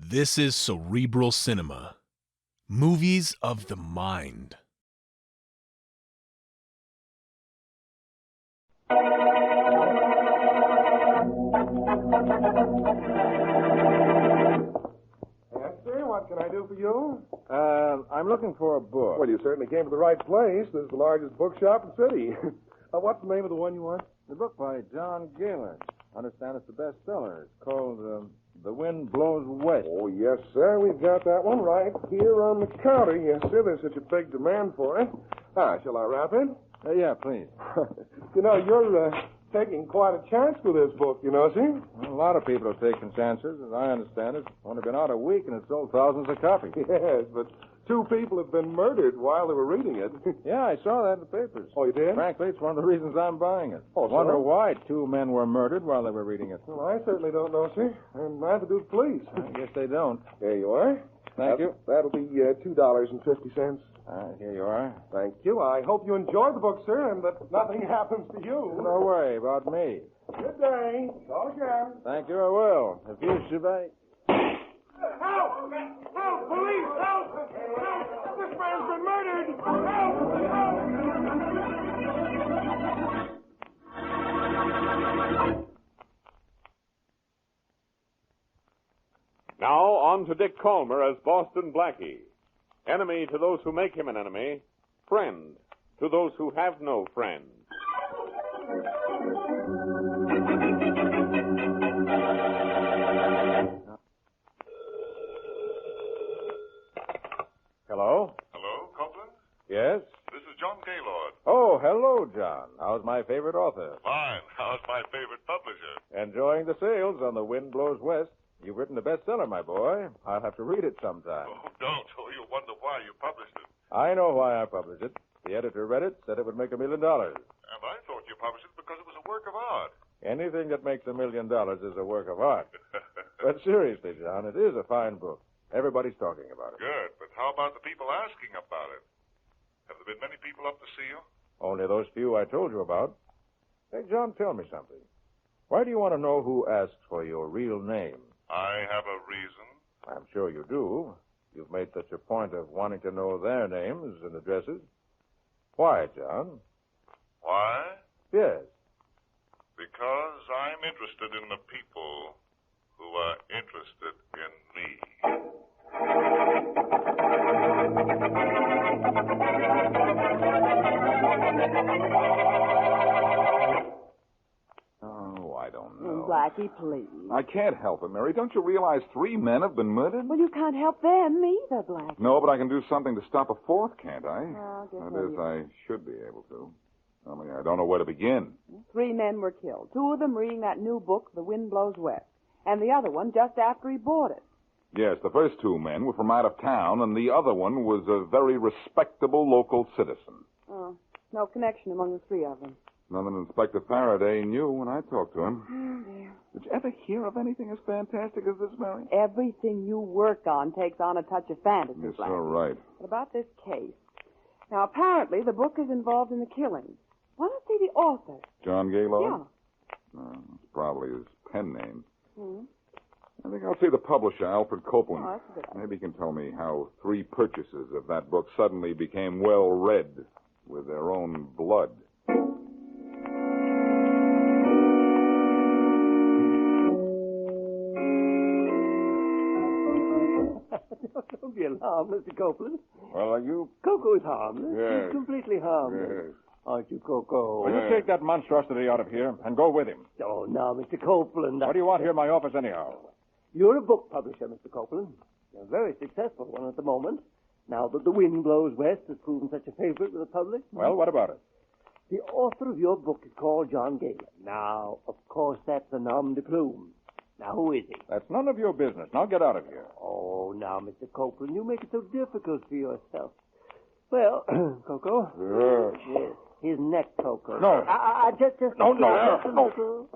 This is Cerebral Cinema. Movies of the mind. Yes, sir. What can I do for you? I'm looking for a book. Well, you certainly came to the right place. This is the largest bookshop in the city. What's the name of the one you want? The book by John Galen. I understand it's the bestseller. It's called The Wind Blows West. Oh, yes, sir. We've got that one right here on the counter. Yes, sir. There's such a big demand for it. Shall I wrap it? Yeah, please. You know, you're taking quite a chance with this book, you know, see? Well, a lot of people have taken chances, as I understand it. It's only been out a week, and it's sold thousands of copies. Yes, but 2 people have been murdered while they were reading it. Yeah, I saw that in the papers. Oh, you did? Frankly, it's one of the reasons I'm buying it. Oh, I wonder so? why 2 men were murdered while they were reading it. Well, I certainly don't know, see? And neither do the police. I guess they don't. There you are. Thank you. That'll be $2.50. Here you are. Thank you. I hope you enjoyed the book, sir, and that nothing happens to you. No worry about me. Good day. Call again. Thank you, I will. If you should be... Help! Help! Police! Help! Help! This man's been murdered! Help! Now, on to Dick Calmer as Boston Blackie. Enemy to those who make him an enemy. Friend to those who have no friend. Hello? Hello, Copeland? Yes? This is John Gaylord. Oh, hello, John. How's my favorite author? Fine. How's my favorite publisher? Enjoying the sales on The Wind Blows West. You've written a bestseller, my boy. I'll have to read it sometime. Oh, don't. Oh, you'll wonder why you published it. I know why I published it. The editor read it, said it would make $1 million. And I thought you published it because it was a work of art. Anything that makes $1 million is a work of art. But seriously, John, it is a fine book. Everybody's talking about it. Good, but how about the people asking about it? Have there been many people up to see you? Only those few I told you about. Hey, John, tell me something. Why do you want to know who asks for your real name? I have a reason. I'm sure you do. You've made such a point of wanting to know their names and addresses. Why, John? Why? Yes. Because I'm interested in the people who are interested in me. Oh, I don't know. Blackie, please. I can't help it, Mary. Don't you realize 3 men have been murdered? Well, you can't help them either, Blackie. No, but I can do something to stop a 4th, can't I? Oh, I guess That maybe. is, I should be able to. Only I don't know where to begin. 3 men were killed. 2 of them reading that new book, The Wind Blows West. And the other one just after he bought it. Yes, the first 2 men were from out of town, and the other one was a very respectable local citizen. Oh, no connection among the 3 of them. None that Inspector Faraday knew when I talked to him. Oh, dear. Did you ever hear of anything as fantastic as this, Mary? Everything you work on takes on a touch of fantasy, You're Blackie. so right. But about this case. Now, apparently, the book is involved in the killing. Why not see the author? John Gaylord? Yeah. It's probably his pen name. Hmm. I think I'll see the publisher, Alfred Copeland. Oh, that's a good idea. Maybe he can tell me how 3 purchasers of that book suddenly became well read with their own blood. Don't be alarmed, Mr. Copeland. Well, are you... Coco is harmless. Yes. He's completely harmless. Yes. Aren't you, Coco? Will you take that monstrosity out of here and go with him? Oh, now, Mr. Copeland. What do you want here in my office anyhow? You're a book publisher, Mr. Copeland. You're a very successful one at the moment. Now that The Wind Blows West has proven such a favorite with the public. Well, what about it? The author of your book is called John Galen. Now, of course, that's a nom de plume. Now, who is he? That's none of your business. Now get out of here. Oh, now, Mr. Copeland, you make it so difficult for yourself. Well, Coco. Yes. His neck, Coco. No. Just No. just a little.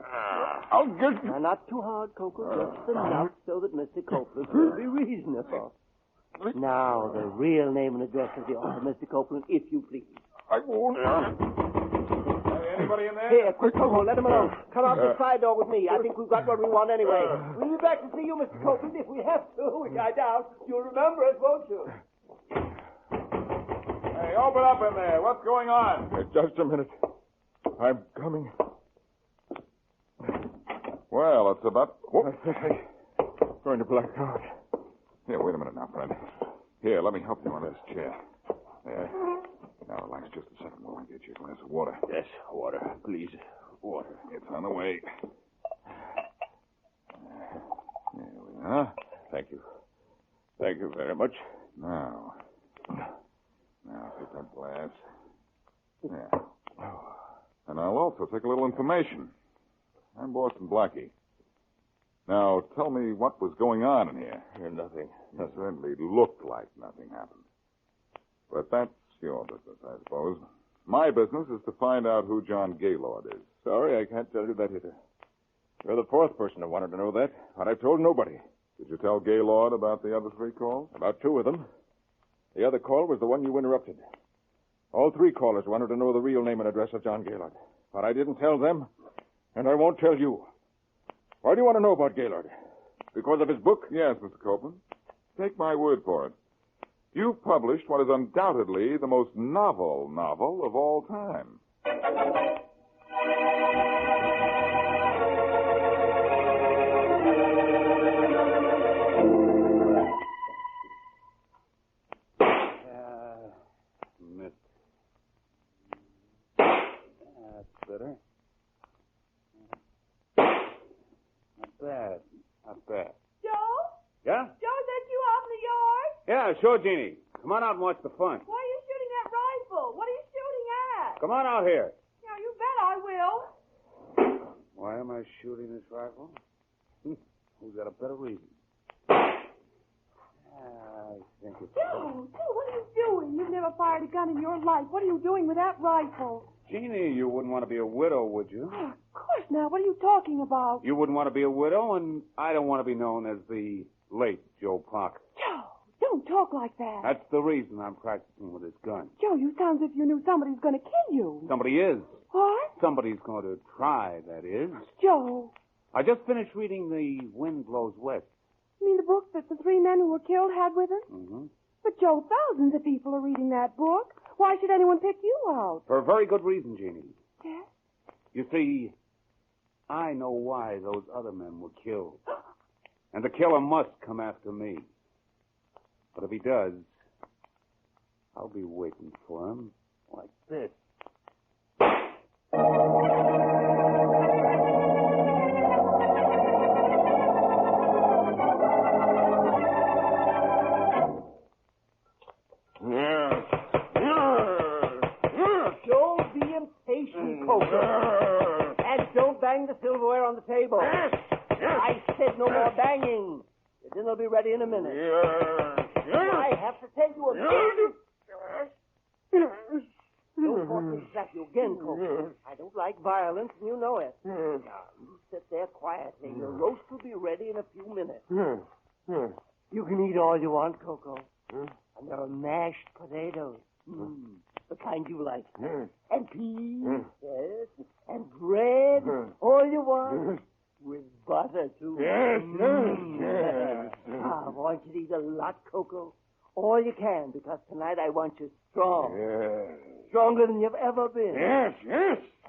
I'll get... Now, not too hard, Coco. Just enough so that Mr. Copeland will be reasonable. Now, the real name and address of the author, Mr. Copeland, if you please. I won't. anybody in there? Here, quick, Coco, let him alone. Come out the side door with me. I think we've got what we want anyway. We'll be back to see you, Mr. Copeland, if we have to, which I doubt. You'll remember us, won't you? Hey, open up in there. What's going on? Just a minute. I'm coming. Well, it's about... Whoop. Going to black out. Here, wait a minute now, friend. Here, let me help you on this chair. There. Now, relax just a second while I get you a glass of water. Yes, water, please. Water. It's on the way. There we are. Thank you. Thank you very much. Now, take that glass. There. And I'll also take a little information. I'm Boston Blackie. Now, tell me what was going on in here. Nothing. It certainly looked like nothing happened. But that's your business, I suppose. My business is to find out who John Gaylord is. Sorry, I can't tell you that either. You're the fourth person who wanted to know that, but I've told nobody. Did you tell Gaylord about the other three calls? About two of them. The other call was the one you interrupted. All three callers wanted to know the real name and address of John Gaylord. But I didn't tell them, and I won't tell you. Why do you want to know about Gaylord? Because of his book? Yes, Mr. Copeland. Take my word for it. You've published what is undoubtedly the most novel of all time. That's better. Not bad. Joe? Yeah? Joe, is that you out in the yard? Yeah, sure, Jeannie. Come on out and watch the fun. Why are you shooting that rifle? What are you shooting at? Come on out here. Yeah, you bet I will. Why am I shooting this rifle? Who's got a better reason? I think it's... Joe, what are you doing? You've never fired a gun in your life. What are you doing with that rifle? Jeannie, you wouldn't want to be a widow, would you? Oh, of course not. What are you talking about? You wouldn't want to be a widow, and I don't want to be known as the late Joe Parker. Joe, don't talk like that. That's the reason I'm practicing with this gun. Joe, you sound as if you knew somebody's going to kill you. Somebody is. What? Somebody's going to try, that is. Joe. I just finished reading The Wind Blows West. You mean the book that the three men who were killed had with them? Mm-hmm. But, Joe, thousands of people are reading that book. Why should anyone pick you out? For a very good reason, Jeannie. Yes? You see, I know why those other men were killed. And the killer must come after me. But if he does, I'll be waiting for him like this. Don't be impatient, Coco. And don't bang the silverware on the table. I said no more banging. The dinner will be ready in a minute. I have to tell you again. Don't force me to slap you again, Coco. I don't like violence, and you know it. Now, you sit there quietly. Your roast will be ready in a few minutes. You can eat all you want, Coco. And there are mashed potatoes. The kind you like. And peas. Yes. And bread. All you want. With butter, too. Yes. I want you to eat a lot, Coco. All you can, because tonight I want you strong. Yes. Stronger than you've ever been. Yes.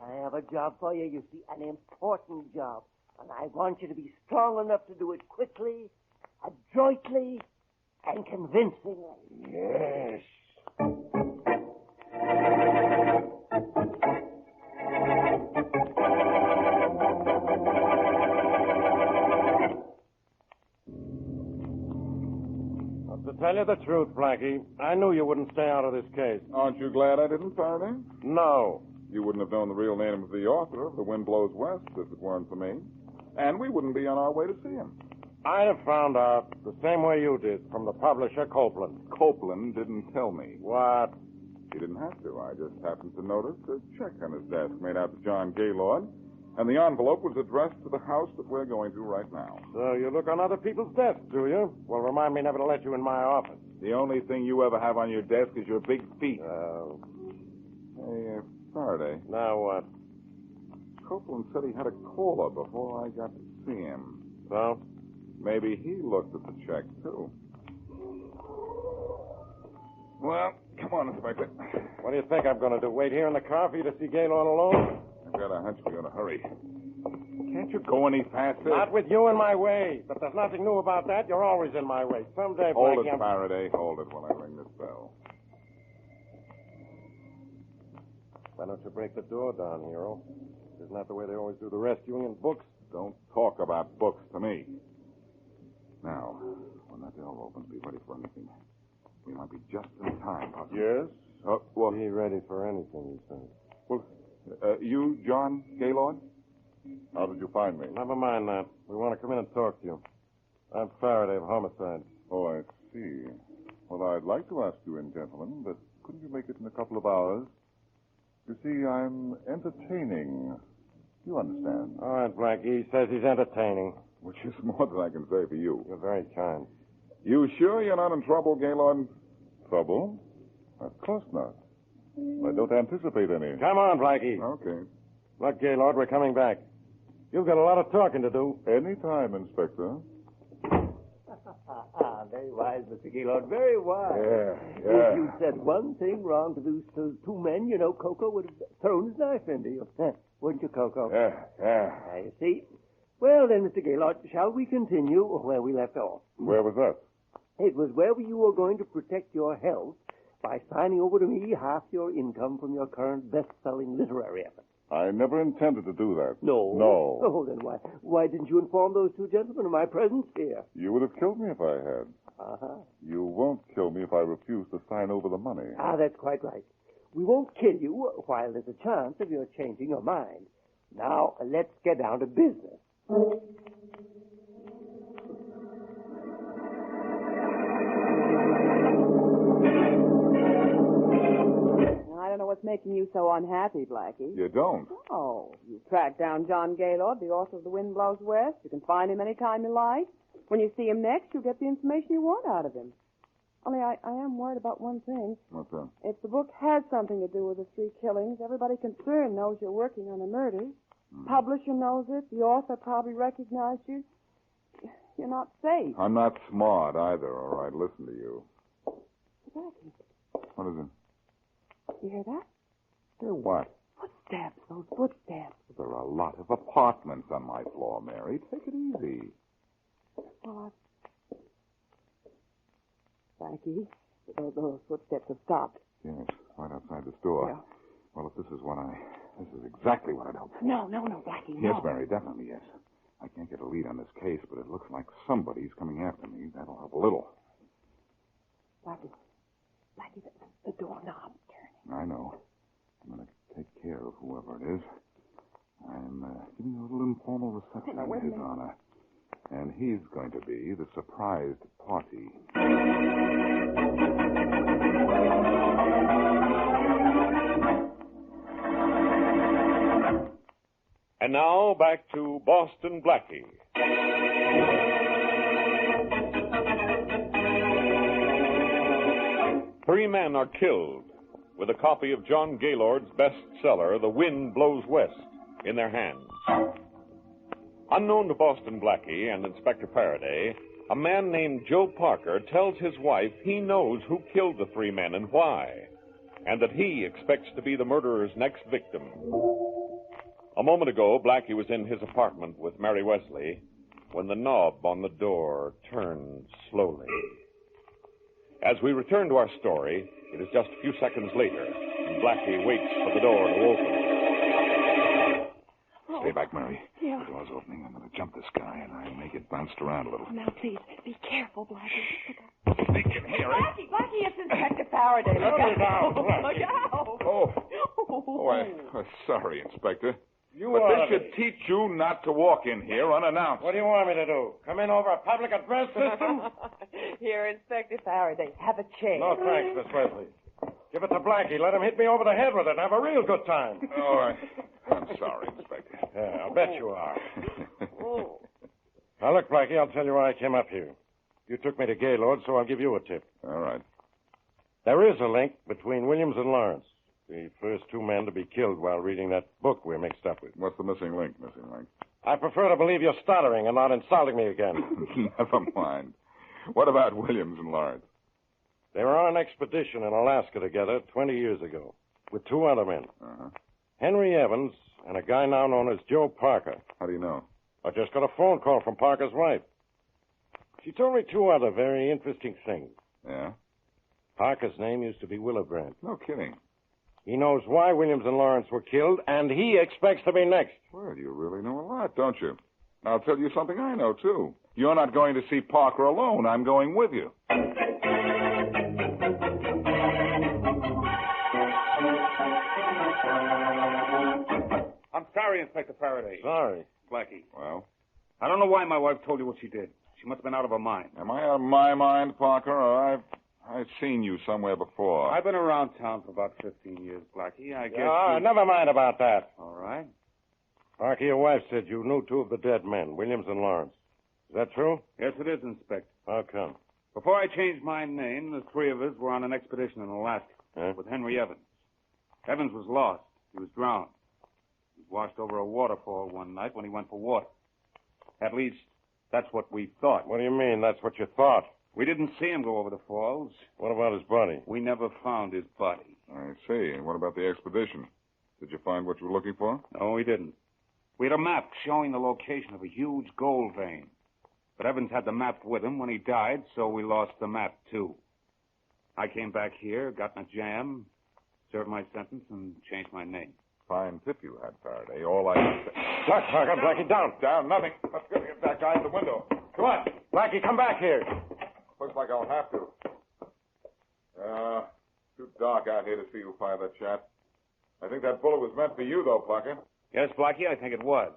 I have a job for you, see, an important job. And I want you to be strong enough to do it quickly, adroitly, and convincingly. Yes. To tell you the truth, Blackie, I knew you wouldn't stay out of this case. Aren't you glad I didn't fire him? No. You wouldn't have known the real name of the author of The Wind Blows West if it weren't for me. And we wouldn't be on our way to see him. I'd have found out the same way you did from the publisher, Copeland. Copeland didn't tell me. What? He didn't have to. I just happened to notice a check on his desk made out to John Gaylord, and the envelope was addressed to the house that we're going to right now. So you look on other people's desks, do you? Well, remind me never to let you in my office. The only thing you ever have on your desk is your big feet. Hey, Faraday. Now what? Copeland said he had a caller before I got to see him. So? Maybe he looked at the check, too. Well, come on, Inspector. What do you think I'm going to do? Wait here in the car for you to see Gaylord alone? I've got a hunch we ought to hurry. Can't you go any faster? Not with you in my way. But there's nothing new about that. You're always in my way. Someday, Hold Blackie, it, Faraday. Hold it while I ring this bell. Why don't you break the door down, Hero? Isn't that the way they always do the rescuing in books? Don't talk about books to me. Now, when that door opens, be ready for anything. We might be just in time, possibly. Yes? Well, Be ready for anything, you say. well, you, John Gaylord? How did you find me? Never mind that. We want to come in and talk to you. I'm Faraday of Homicide. Oh, I see. Well, I'd like to ask you in, gentlemen, but couldn't you make it in a couple of hours? You see, I'm entertaining. You understand? All right, Blackie. He says he's entertaining. Which is more than I can say for you. You're very kind. You sure you're not in trouble, Gaylord? Trouble? Of course not. I don't anticipate any. Come on, Blackie. Okay. Look, Gaylord, we're coming back. You've got a lot of talking to do. Any time, Inspector. Very wise, Mr. Gaylord. Very wise. Yeah. If you said one thing wrong to those two men, you know, Coco would have thrown his knife into you. Wouldn't you, Coco? Yeah. You see. Well, then, Mr. Gaylord, shall we continue where we left off? Where was that? It was where you were going to protect your health by signing over to me half your income from your current best-selling literary effort. I never intended to do that. No? No. Oh, then why didn't you inform those two gentlemen of my presence here? You would have killed me if I had. Uh-huh. You won't kill me if I refuse to sign over the money. That's quite right. We won't kill you while there's a chance of your changing your mind. Now, let's get down to business. I don't know what's making you so unhappy, Blackie. You don't? Oh, you tracked down John Gaylord, the author of The Wind Blows West. You can find him any time you like. When you see him next, you'll get the information you want out of him. Only I am worried about one thing. What's that? If the book has something to do with the 3 killings, everybody concerned knows you're working on a murder. Publisher knows it. The author probably recognized you. You're not safe. I'm not smart either, all right? Listen to you. Blackie, What is it? you hear that? Hear what? Footsteps, those footsteps. There are a lot of apartments on my floor, Mary. Take it easy. Well, Blackie, those footsteps have stopped. Yes, right outside the store. Yeah. Well, if this is exactly what I'd hoped for. No, Blackie, no. Yes, Mary, definitely, yes. I can't get a lead on this case, but it looks like somebody's coming after me. That'll help a little. Blackie, the doorknob's turning. I know. I'm going to take care of whoever it is. I'm giving a little informal reception Now, wait a in his minute. honor. And he's going to be the surprised party. And now back to Boston Blackie. 3 men are killed with a copy of John Gaylord's bestseller, The Wind Blows West, in their hands. Unknown to Boston Blackie and Inspector Faraday, a man named Joe Parker tells his wife he knows who killed the 3 men and why, and that he expects to be the murderer's next victim. A moment ago, Blackie was in his apartment with Mary Wesley when the knob on the door turned slowly. As we return to our story, it is just a few seconds later, and Blackie waits for the door to open. Stay back, Mary. Yeah. The door's opening. I'm going to jump this guy, and I may get bounced around a little. Now, please, be careful, Blackie. Sneak in here. Blackie, it's Inspector Faraday. Look out. Look out. Oh, I'm sorry, Inspector. You But ought this to should teach you not to walk in here unannounced. What do you want me to do? Come in over a public address system? Here, Inspector Faraday. Have a chair. No, thanks, Miss Wesley. Give it to Blackie. Let him hit me over the head with it and have a real good time. All right. I'm sorry, Inspector. Yeah, I'll bet you are. Now, look, Blackie, I'll tell you why I came up here. You took me to Gaylord, so I'll give you a tip. All right. There is a link between Williams and Lawrence. The first two men to be killed while reading that book we're mixed up with. What's the missing link, missing link? I prefer to believe you're stuttering and not insulting me again. Never mind. What about Williams and Lawrence? They were on an expedition in Alaska together 20 years ago with two other men. Uh-huh. Henry Evans and a guy now known as Joe Parker. How do you know? I just got a phone call from Parker's wife. She told me two other very interesting things. Yeah? Parker's name used to be Willowbrand. No kidding. He knows why Williams and Lawrence were killed, and he expects to be next. Well, you really know a lot, don't you? I'll tell you something I know, too. You're not going to see Parker alone. I'm going with you. I'm sorry, Inspector Faraday. Sorry. Blackie. Well? I don't know why my wife told you what she did. She must have been out of her mind. Am I out of my mind, Parker, or I've seen you somewhere before? I've been around town for about 15 years, Blackie. I guess Never mind about that. All right. Parker, your wife said you knew two of the dead men, Williams and Lawrence. Is that true? Yes, it is, Inspector. How come? Before I changed my name, the three of us were on an expedition in Alaska with Henry Evans. Evans was lost. He was drowned. He was washed over a waterfall one night when he went for water. At least, that's what we thought. What do you mean, that's what you thought? We didn't see him go over the falls. What about his body? We never found his body. I see. And what about the expedition? Did you find what you were looking for? No, we didn't. We had a map showing the location of a huge gold vein. But Evans had the map with him when he died, so we lost the map, too. I came back here, got in a jam, served my sentence, and changed my name. Fine tip you had, Faraday. All I can say... Look, Parker, Blackie, down. Down, nothing. Let's go get that guy in the window. Come on. Blackie, come back here. Looks like I'll have to. Too dark out here to see who fired that shot. I think that bullet was meant for you, though, Parker. Yes, Blackie, I think it was.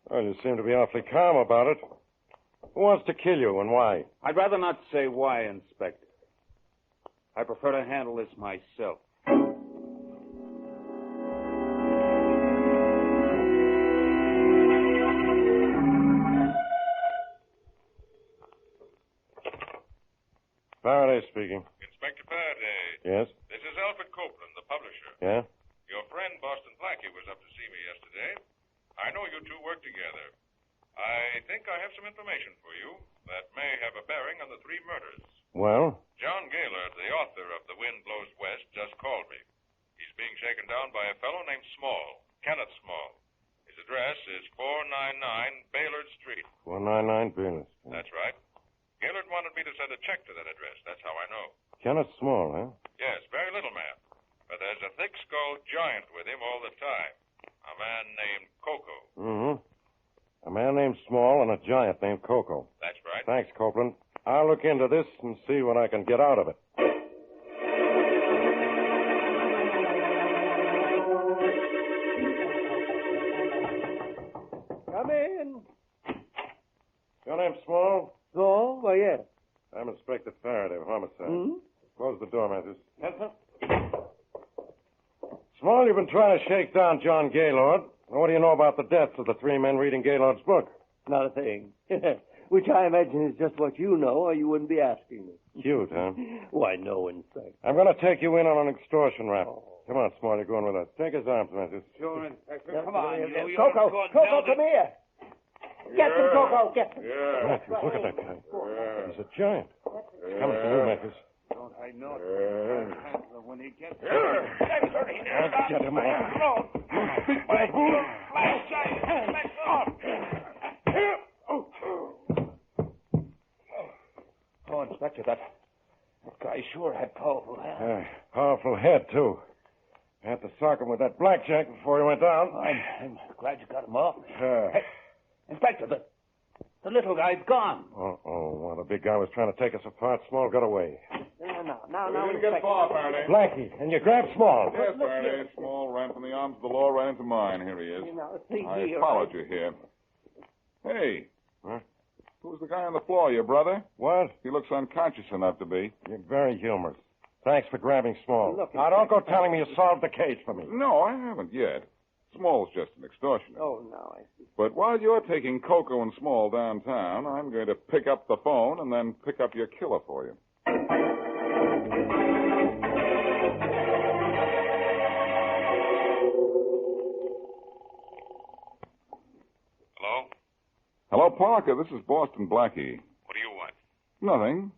Well, you seem to be awfully calm about it. Who wants to kill you and why? I'd rather not say why, Inspector. I prefer to handle this myself. Faraday speaking. Inspector Faraday. Yes? This is Alfred Copeland, the publisher. Yeah? Your friend Boston Blackie was up to see me yesterday. I know you two work together. I think I have some information for you that may have a bearing on the three murders. Well? John Gaylord, the author of The Wind Blows West, just called me. He's being shaken down by a fellow named Small, Kenneth Small. His address is 499 Baylord Street. 499 Baylord Street. That's right. Gaylord wanted me to send a check to that address. That's how I know. Kenneth Small, huh? Yes, very little man. But there's a thick-skulled giant with him all the time. A man named Coco. Mm-hmm. A man named Small and a giant named Coco. That's right. Thanks, Copeland. I'll look into this and see what I can get out of it. Come in. Your name Small? Oh, why, yes. I'm Inspector Faraday of Homicide. Hmm? Close the door, Matthews. Yes, sir. Small, you've been trying to shake down John Gaylord. What do you know about the deaths of the three men reading Gaylord's book? Not a thing. Which I imagine is just what you know, or you wouldn't be asking me. Cute, huh? Why, no, Inspector. I'm going to take you in on an extortion rap. Come on, Small, you're going with us. Take his arms, Matthews. Sure, Inspector. Come on, you. Coco, come here. Get him, Coco, get him. Yeah. Matthews, look at that guy. He's a giant. He's coming for you, Matthews. Don't I know it? When he gets Get him off. Big baboon. Let's off. Oh, Inspector, that guy sure had powerful hands. Powerful head, too. I had to sock him with that blackjack before he went down. I'm glad you got him off. Hey, Inspector, the little guy's gone. Uh-oh. Well, the big guy was trying to take us apart. Small got away. Now, We didn't get far, Faraday. Blackie, and you grabbed Small. Yes, Faraday. Small ran from the arms of the law right into mine. Here he is. I followed you here. Hey. Huh? Who's the guy on the floor, your brother? What? He looks unconscious enough to be. You're very humorous. Thanks for grabbing Small. Look, now, don't go telling me you solved the case for me. No, I haven't yet. Small's just an extortionist. Oh, no, I see. But while you're taking Coco and Small downtown, I'm going to pick up the phone and then pick up your killer for you. Hello, Parker. This is Boston Blackie. What do you want? Nothing.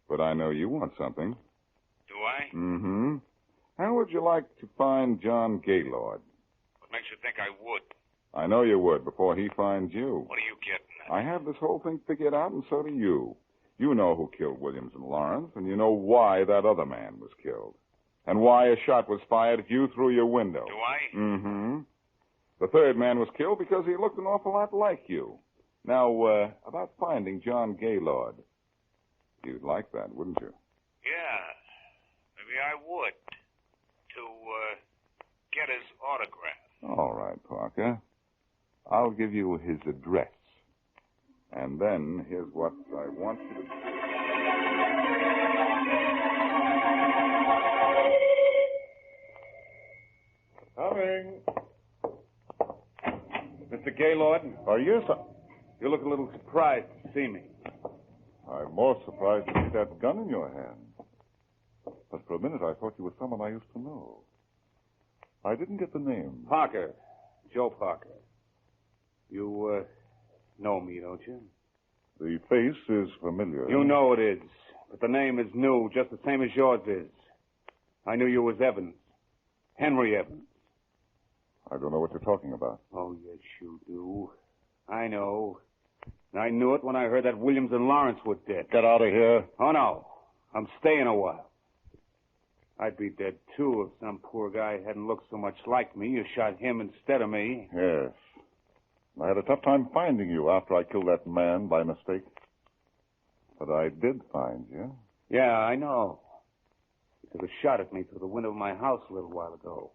But I know you want something. Do I? Mm-hmm. How would you like to find John Gaylord? What makes you think I would? I know you would before he finds you. What are you getting at? I have this whole thing figured out, and so do you. You know who killed Williams and Lawrence, and you know why that other man was killed. And why a shot was fired at you through your window. Do I? Mm-hmm. The third man was killed because he looked an awful lot like you. Now, about finding John Gaylord. You'd like that, wouldn't you? Yeah. Maybe I would. To, get his autograph. All right, Parker. I'll give you his address. And then here's what I want you to do. Coming. Mr. Gaylord? Oh, yes, sir. You look a little surprised to see me. I'm more surprised to see that gun in your hand. But for a minute, I thought you were someone I used to know. I didn't get the name. Parker. Joe Parker. You, know me, don't you? The face is familiar. You know it is. But the name is new, just the same as yours is. I knew you was Evans. Henry Evans. I don't know what you're talking about. Oh, yes, you do. I know. I knew it when I heard that Williams and Lawrence were dead. Get out of here. Oh, no. I'm staying a while. I'd be dead, too, if some poor guy hadn't looked so much like me. You shot him instead of me. Yes. I had a tough time finding you after I killed that man by mistake. But I did find you. Yeah, I know. You took a shot at me through the window of my house a little while ago.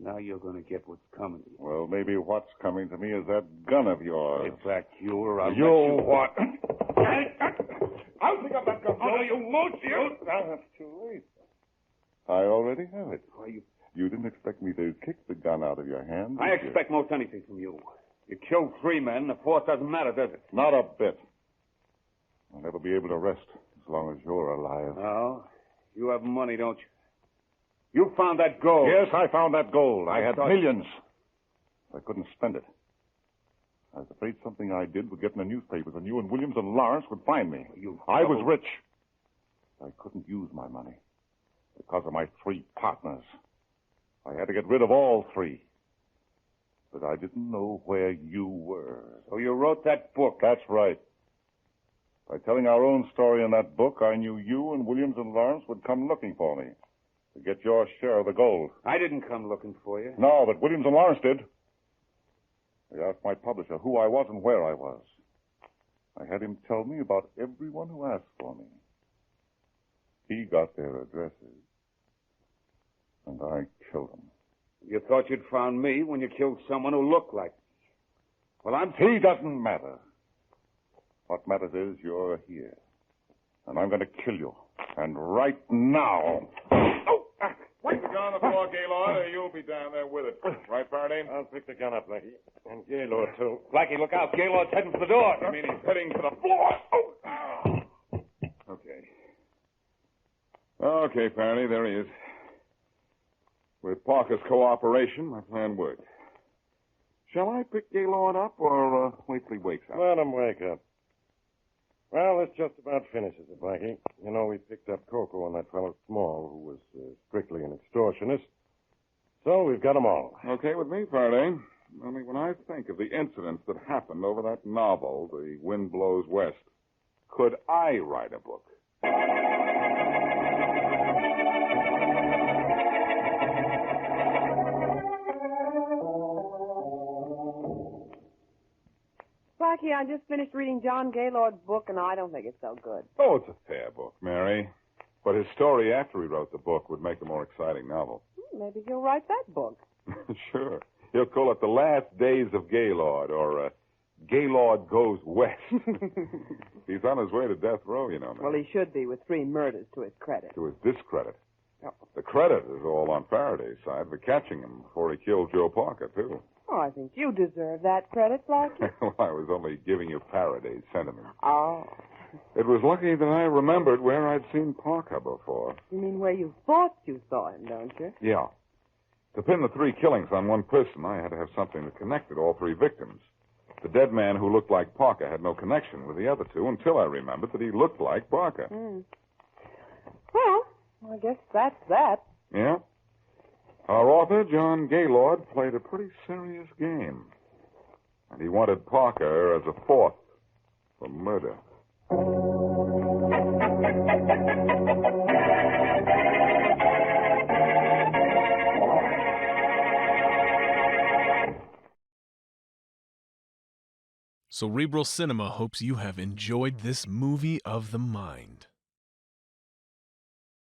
Now you're going to get what's coming to you. Well, maybe what's coming to me is that gun of yours. Get back, you, or I'll You let you... what? I'll pick up that gun. Oh, no, you won't, you. Now, that's too late. I already have it. Why, You didn't expect me to kick the gun out of your hand, I did you? expect most anything from you. You killed 3 men. The fourth doesn't matter, does it? Not a bit. I'll never be able to rest as long as you're alive. Oh, you have money, don't you? You found that gold. Yes, I found that gold. I had thought- millions. I couldn't spend it. I was afraid something I did would get in the newspapers, and you and Williams and Lawrence would find me. I was rich. I couldn't use my money because of my 3 partners. I had to get rid of all 3. But I didn't know where you were. So you wrote that book. That's right. By telling our own story in that book, I knew you and Williams and Lawrence would come looking for me to get your share of the gold. I didn't come looking for you. No, but Williams and Lawrence did. They asked my publisher who I was and where I was. I had him tell me about everyone who asked for me. He got their addresses, and I killed them. You thought you'd found me when you killed someone who looked like me. Well, He doesn't matter. What matters is you're here, and I'm going to kill you. And right now. Put the gun on the floor, Gaylord, or you'll be down there with it. Right, Faraday? I'll pick the gun up, Blackie. And Gaylord, too. Blackie, look out. Gaylord's heading for the door. I mean, he's heading to the floor. Okay. Okay, Faraday, there he is. With Parker's cooperation, my plan worked. Shall I pick Gaylord up or wait till he wakes up? Let him wake up. Well, this just about finishes it, Blackie. You know, we picked up Coco on that fellow Small, who was strictly an extortionist. So we've got them all. Okay with me, Faraday. Only when I think of the incidents that happened over that novel, The Wind Blows West, could I write a book? Blackie, I just finished reading John Gaylord's book, and I don't think it's so good. Oh, it's a fair book, Mary. But his story after he wrote the book would make a more exciting novel. Maybe he'll write that book. Sure. He'll call it The Last Days of Gaylord, or Gaylord Goes West. He's on his way to death row, you know, Mary. Well, he should be, with 3 murders to his credit. To his discredit. The credit is all on Faraday's side for catching him before he killed Joe Parker, too. Oh, I think you deserve that credit, Blackie. Well, I was only giving you Faraday's sentiments. Oh. It was lucky that I remembered where I'd seen Parker before. You mean where you thought you saw him, don't you? Yeah. To pin the 3 killings on one person, I had to have something that connected all 3 victims. The dead man who looked like Parker had no connection with the other two until I remembered that he looked like Parker. Well, I guess that's that. Yeah? Our author, John Gaylord, played a pretty serious game. And he wanted Parker as a fourth for murder. Cerebral Cinema hopes you have enjoyed this movie of the mind.